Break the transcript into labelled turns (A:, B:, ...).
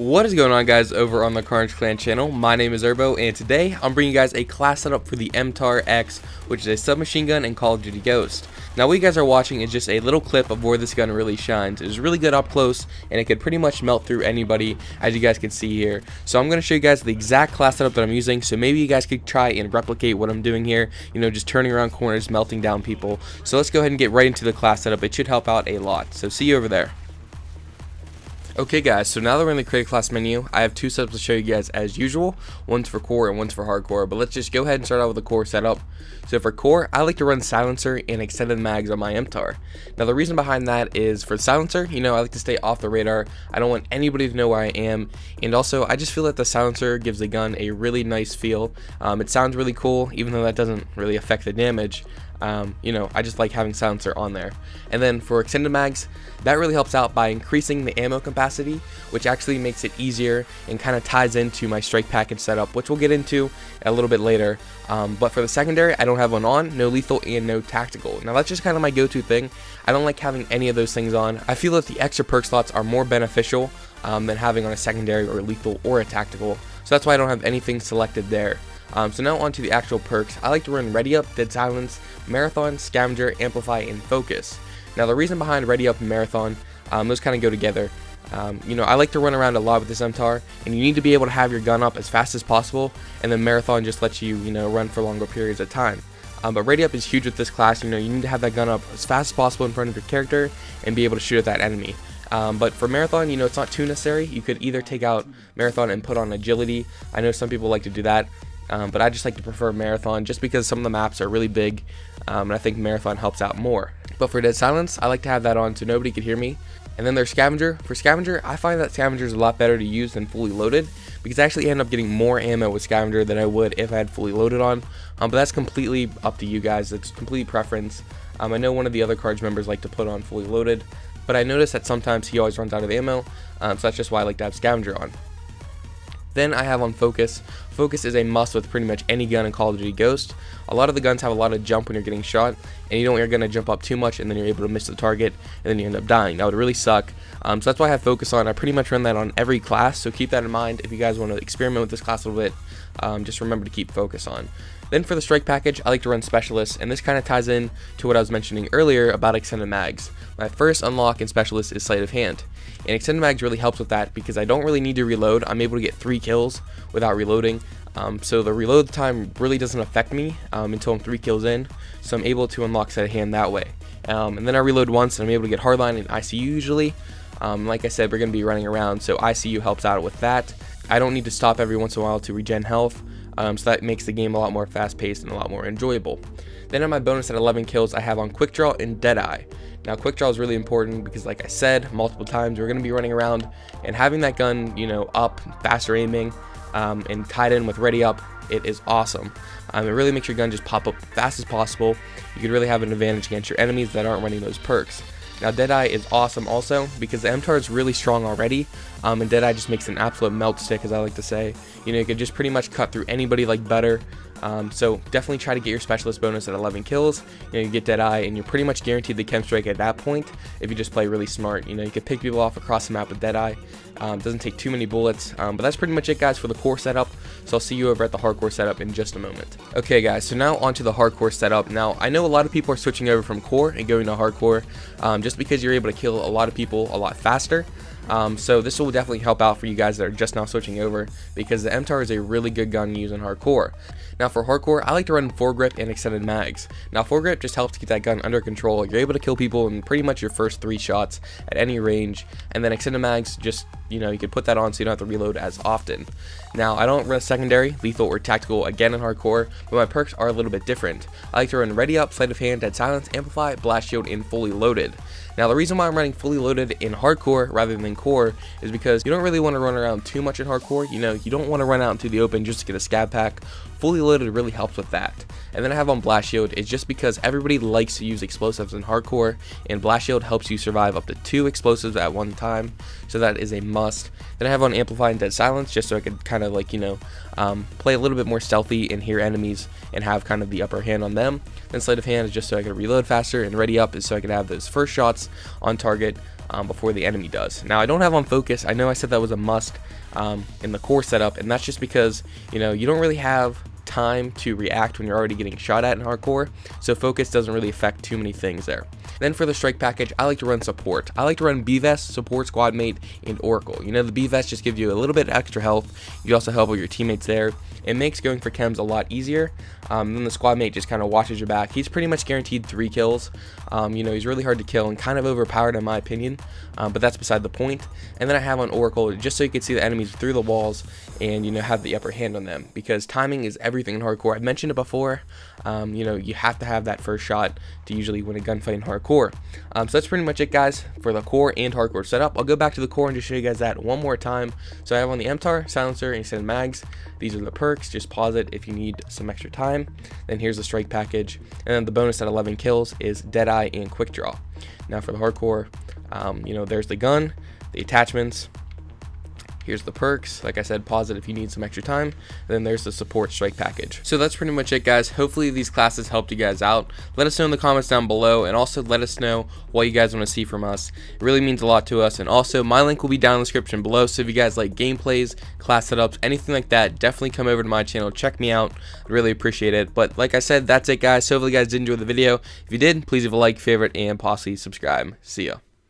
A: What is going on, guys, over on the Carnage Clan channel? My name is Urbo, and today I'm bringing you guys a class setup for the MTAR-X, which is a submachine gun in Call of Duty Ghost. Now what you guys are watching is just a little clip of where this gun really shines. It's really good up close, and it could pretty much melt through anybody, as you guys can see here. So I'm going to show you guys the exact class setup that I'm using, so maybe you guys could try and replicate what I'm doing here, you know, just turning around corners, melting down people. So let's go ahead and get right into the class setup. It should help out a lot, so see you over there. Okay guys, so now that we're in the create class menu, I have two setups to show you guys as usual. One's for core and one's for hardcore, but let's just go ahead and start out with the core setup. So for core, I like to run silencer and extended mags on my MTAR. Now the reason behind that is for silencer, you know, I like to stay off the radar. I don't want anybody to know where I am, and also I just feel that the silencer gives the gun a really nice feel. It sounds really cool, even though that doesn't really affect the damage. You know, I just like having silencer on there. And then for extended mags, that really helps out by increasing the ammo capacity, which actually makes it easier and kind of ties into my strike package setup, which we'll get into a little bit later. But for the secondary, I don't have one on, no lethal and no tactical. Now that's just kind of my go-to thing. I don't like having any of those things on. I feel that the extra perk slots are more beneficial than having on a secondary or lethal or a tactical. So that's why I don't have anything selected there. So now on to the actual perks. I like to run Ready Up, Dead Silence, Marathon, Scavenger, Amplify, and Focus. Now the reason behind Ready Up and Marathon, those kind of go together. You know, I like to run around a lot with this MTAR, and you need to be able to have your gun up as fast as possible, and then Marathon just lets you, you know, run for longer periods of time. But Ready Up is huge with this class. You know, you need to have that gun up as fast as possible in front of your character and be able to shoot at that enemy. But for Marathon, you know, it's not too necessary. You could either take out Marathon and put on Agility. I know some people like to do that. But I just like to prefer Marathon just because some of the maps are really big, and I think Marathon helps out more. But for Dead Silence, I like to have that on so nobody could hear me. And then there's Scavenger. For Scavenger, I find that Scavenger is a lot better to use than fully loaded, because I actually end up getting more ammo with Scavenger than I would if I had fully loaded on. But that's completely up to you guys. It's complete preference. I know one of the other Cards members like to put on fully loaded, but I notice that sometimes he always runs out of ammo, so that's just why I like to have Scavenger on. Then I have on Focus. Focus is a must with pretty much any gun in Call of Duty Ghost. A lot of the guns have a lot of jump when you're getting shot, and you don't want your gun to jump up too much and then you're able to miss the target and then you end up dying. That would really suck. So that's why I have Focus on. I pretty much run that on every class, so keep that in mind. If you guys want to experiment with this class a little bit, just remember to keep Focus on. Then for the strike package, I like to run Specialist, and this kind of ties in to what I was mentioning earlier about extended mags. My first unlock in Specialist is Sleight of Hand, and extended mags really helps with that because I don't really need to reload. I'm able to get 3 kills without reloading, so the reload time really doesn't affect me until I'm 3 kills in, so I'm able to unlock Sleight of Hand that way. And then I reload once and I'm able to get Hardline and ICU usually. Like I said, we're going to be running around, so ICU helps out with that. I don't need to stop every once in a while to regen health. So that makes the game a lot more fast-paced and a lot more enjoyable. Then on my bonus at 11 kills, I have on Quick Draw and Deadeye. Now Quick Draw is really important because, like I said multiple times, we're going to be running around, and having that gun, you know, up, faster aiming, and tied in with Ready Up, it is awesome. It really makes your gun just pop up fast as possible. You could really have an advantage against your enemies that aren't running those perks. Now Deadeye is awesome also because the MTAR is really strong already, and Deadeye just makes an absolute melt stick, as I like to say. You know, you could just pretty much cut through anybody like butter. So definitely try to get your Specialist bonus at 11 kills. You know, you get Deadeye, and you're pretty much guaranteed the chem strike at that point if you just play really smart. You know, you can pick people off across the map with Deadeye. Doesn't take too many bullets, but that's pretty much it, guys, for the core setup. So I'll see you over at the hardcore setup in just a moment. Okay guys, so now onto the hardcore setup. Now I know a lot of people are switching over from core and going to hardcore, just because you're able to kill a lot of people a lot faster. So this will definitely help out for you guys that are just now switching over, because the MTAR is a really good gun to use in hardcore. Now for hardcore, I like to run foregrip and extended mags. Now foregrip just helps keep that gun under control. You're able to kill people in pretty much your first 3 shots at any range, and then extended mags, just, you know, you can put that on so you don't have to reload as often. Now I don't run secondary, lethal, or tactical again in hardcore, but my perks are a little bit different. I like to run Ready Up, Sleight of Hand, Dead Silence, Amplify, Blast Shield, and Fully Loaded. Now the reason why I'm running fully loaded in hardcore rather than core is because you don't really want to run around too much in hardcore. You know, you don't want to run out into the open just to get a scav pack. Fully loaded really helps with that. And then I have on Blast Shield is just because everybody likes to use explosives in hardcore, and Blast Shield helps you survive up to 2 explosives at one time, so that is a must. Then I have on Amplify and Dead Silence just so I could kind of, like, you know, play a little bit more stealthy and hear enemies and have kind of the upper hand on them. Then Sleight of Hand is just so I could reload faster, and Ready Up is so I could have those first shots on target before the enemy does. Now I don't have on focus. I know I said that was a must in the core setup, and that's just because you don't really have time to react when you're already getting shot at in hardcore, so focus doesn't really affect too many things there. Then for the strike package, I like to run support. I like to run B-Vest, support, squad mate, and Oracle. The B-Vest just gives you a little bit extra health. You also help with your teammates there. It makes going for chems a lot easier. Then the squad mate just kind of watches your back. He's pretty much guaranteed 3 kills. He's really hard to kill and kind of overpowered in my opinion, but that's beside the point. And then I have on Oracle just so you can see the enemies through the walls and have the upper hand on them, because timing is everything in hardcore. I've mentioned it before. You have to have that first shot to usually win a gunfight in hardcore. So that's pretty much it, guys, for the core and hardcore setup. I'll go back to the core and just show you guys that one more time. So I have on the MTAR, silencer, and extended mags. These are the perks. Just pause it if you need some extra time. Then here's the strike package, and then the bonus at 11 kills is Deadeye and Quick Draw. Now for the hardcore, there's the gun, the attachments. Here's the perks. Like I said, pause it if you need some extra time. And then there's the support strike package. So that's pretty much it, guys. Hopefully these classes helped you guys out. Let us know in the comments down below, and also let us know what you guys want to see from us. It really means a lot to us. And also, my link will be down in the description below, so if you guys like gameplays, class setups, anything like that, definitely come over to my channel, check me out. I really appreciate it. But like I said, that's it, guys. So hopefully you guys did enjoy the video. If you did, please leave a like, favorite, and possibly subscribe. See ya.